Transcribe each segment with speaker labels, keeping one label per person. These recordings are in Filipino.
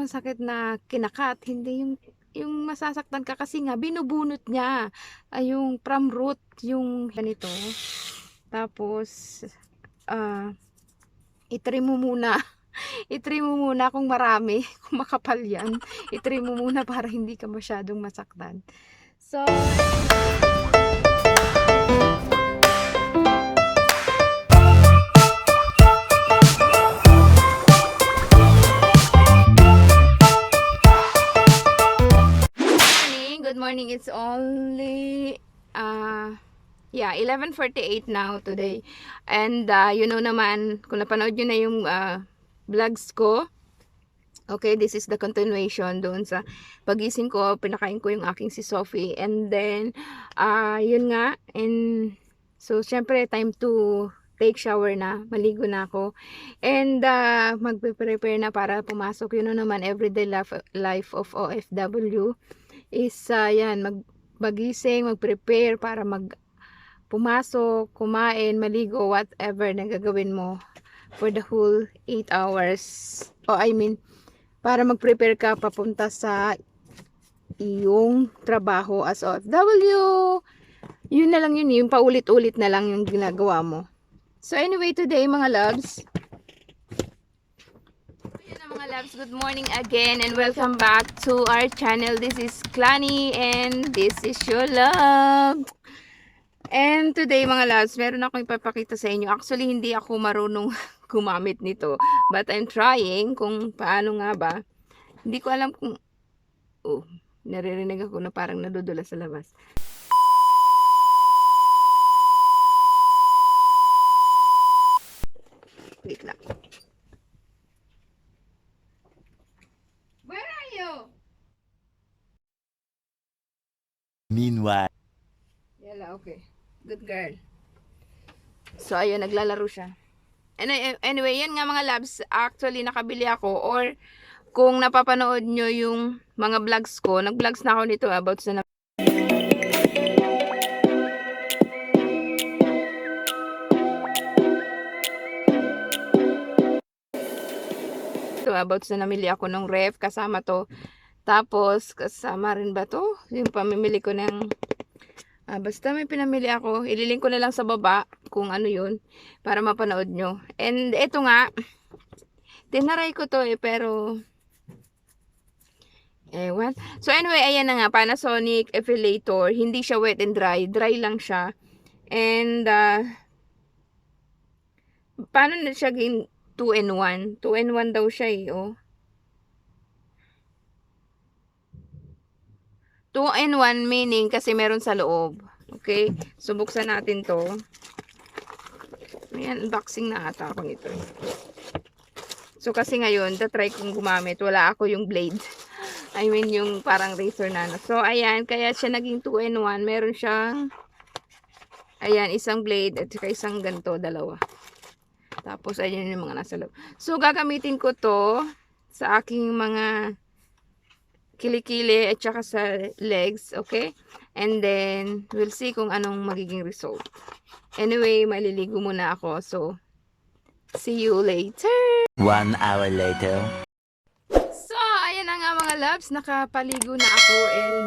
Speaker 1: sakit na kinakat, hindi yung masasaktan ka kasi nga binubunot niya ay yung from root yung ganito. Tapos itry mo muna. Itry mo muna kung marami, kung makapal yan. Itry mo muna para hindi ka masyadong masaktan. So, good morning. It's only 11:48 now today. And you know naman, kung napanood nyo na yung vlogs ko, okay, this is the continuation doon sa pagising ko, pinakain ko yung aking si Sophie. And then, yun nga, and so, syempre, time to take shower na, maligo na ako. And magpe-prepare na para pumasok. You know naman, everyday life of OFW is, yan, magising, mag-prepare para pumasok, kumain, maligo, whatever na gagawin mo for the whole 8 hours. Para mag-prepare ka papunta sa iyong trabaho as OFW. Yun na lang yun, yung paulit-ulit na lang yung ginagawa mo. So anyway, today mga loves, mga loves, good morning again and welcome back to our channel. This is Clani and this is your love. And today mga loves, meron akong ipapakita sa inyo. Actually, hindi ako marunong gumamit nito. But I'm trying kung paano nga ba. Hindi ko alam kung... Oh, naririnig ako na parang nadudula sa labas. Wait lang. Where are you?
Speaker 2: Meanwhile.
Speaker 1: Yala, okay. Good girl. So, ayun, naglalaro siya. Anyway, yan nga mga loves. Actually, nakabili ako. Or, kung napapanood nyo yung mga vlogs ko, nag-vlogs na ako nito about sa namili ako ng ref. Kasama to. Tapos, kasama rin ba to? Yung pamimili ko ng... basta may pinamili ako. Ililink ko na lang sa baba kung ano yun. Para mapanood nyo. And ito nga. Tinaray ko to pero... Ewan. So anyway, ayan na nga. Panasonic Epilator. Hindi siya wet and dry. Dry lang siya. And... paano na siya 2-in-1? 2-in-1 daw siya oh. 2-in-1 meaning kasi meron sa loob. Okay? So, buksan natin to. Ayan, unboxing na ata ako nito. So, kasi ngayon, try kong gumamit. Wala ako yung blade. I mean, yung parang razor na. So, ayan. Kaya siya naging 2-in-1. Meron siyang, ayan, isang blade at saka isang ganito, dalawa. Tapos, ayan yung mga nasa loob. So, gagamitin ko to sa aking mga kilikili at saka sa legs, okay? And then, we'll see kung anong magiging result. Anyway, maliligo muna ako. So, see you later!
Speaker 2: 1 hour later.
Speaker 1: So, ayan na nga mga loves. Nakapaligo na ako and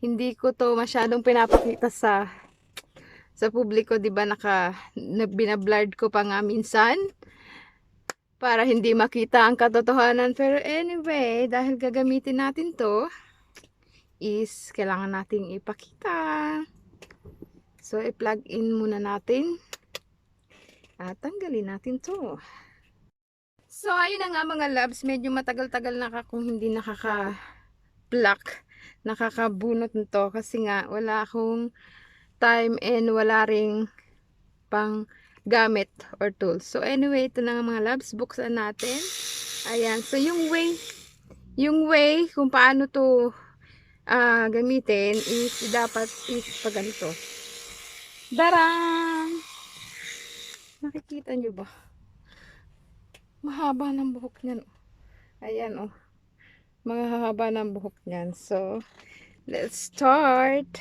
Speaker 1: hindi ko to masyadong pinapakita sa publiko, diba? Binablurred ko pa nga minsan. Para hindi makita ang katotohanan. Pero anyway, dahil gagamitin natin to, is kailangan nating ipakita. So, i-plug in muna natin. At tanggalin natin to. So, ayun na nga mga loves. Medyo matagal-tagal na akong hindi nakaka-pluck. Nakakabunot nito. Kasi nga, wala akong time and wala ring pang gamit or tools. So anyway, ito na nga mga loves, buksan natin. Ayan, so yung way kung paano to gamitin is dapat is pag ganito. Darang! Nakikita nyo ba? Mahaba ng buhok niyan. Ayan oh. Mahaba ng buhok niyan. So, let's start.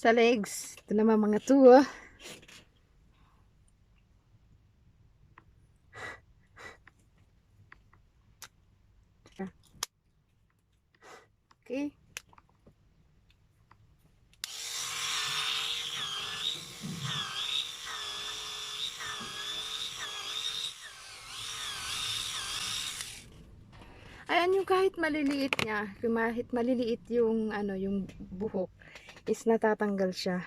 Speaker 1: sa legs. Ito naman mga tuwa. Okay. Ayan yung kahit maliliit niya, kahit maliliit yung ano, yung buhok is natatanggal siya.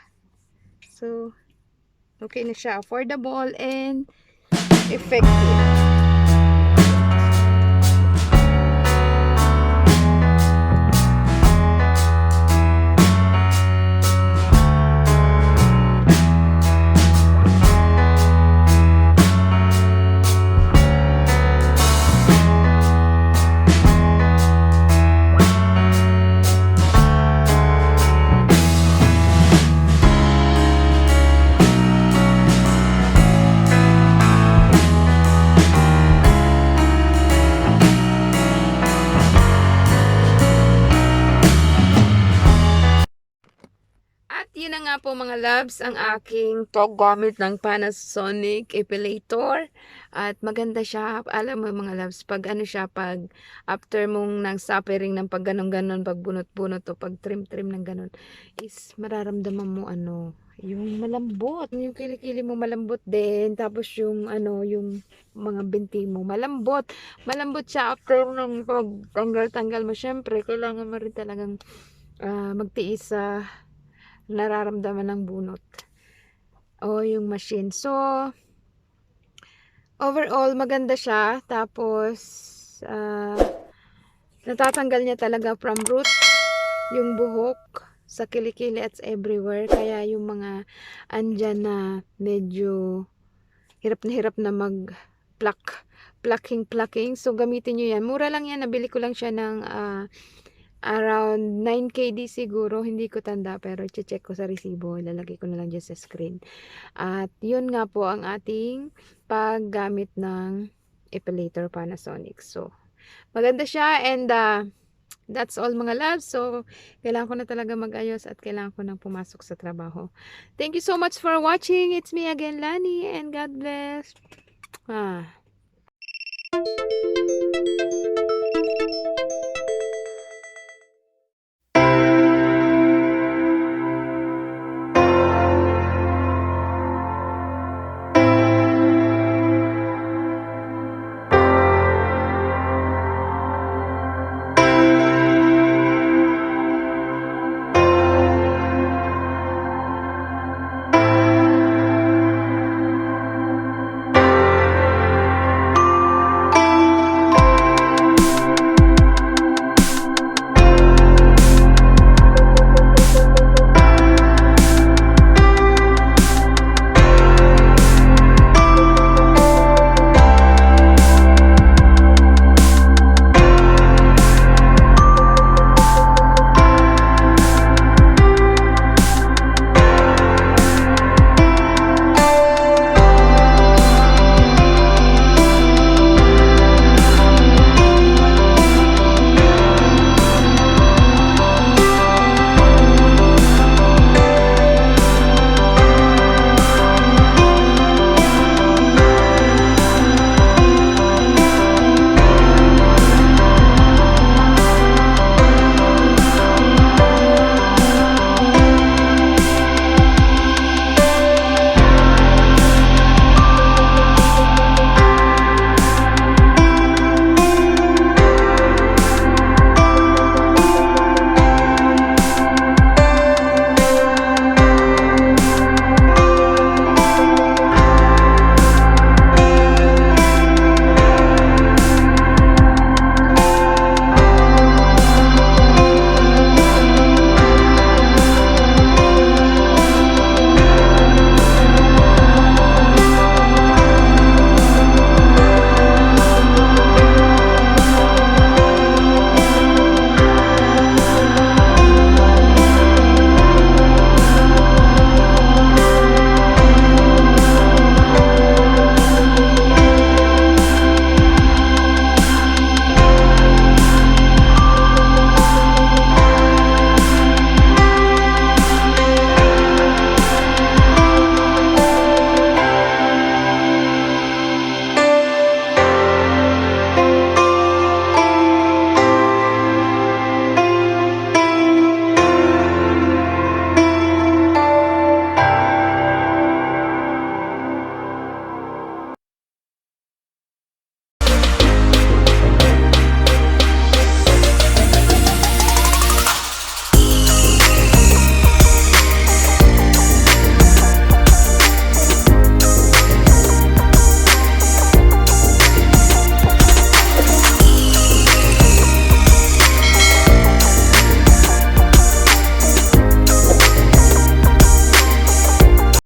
Speaker 1: So, okay na siya, affordable and effective. Yun na nga po mga loves, ang aking paggamit ng Panasonic Epilator. At maganda siya. Alam mo mga loves, pag ano siya, pag after mong nang suffering ng pag ganon-ganon, pag bunot-bunot o pag trim-trim ng ganon, is mararamdaman mo ano, yung malambot. Yung kilikili mo malambot din. Tapos yung ano, yung mga binti mo malambot. Malambot siya after ng pag tanggal-tanggal mo. Syempre, kailangan mo rin talagang magtiis sa nararamdaman ng bunot o yung machine. So overall maganda siya, tapos natatanggal niya talaga from root yung buhok sa kilikili at everywhere. Kaya yung mga andyan na medyo hirap na mag plucking, so gamitin nyo yan. Mura lang yan, nabili ko lang siya ng around 9KD siguro, hindi ko tanda, pero check ko sa resibo, ilalagay ko na lang dyan sa screen. At yun nga po ang ating paggamit ng Epilator Panasonic. So maganda siya, and that's all mga loves. So kailangan ko na talaga mag-ayos at kailangan ko nang pumasok sa trabaho. Thank you so much for watching. It's me again, Lani, and God bless.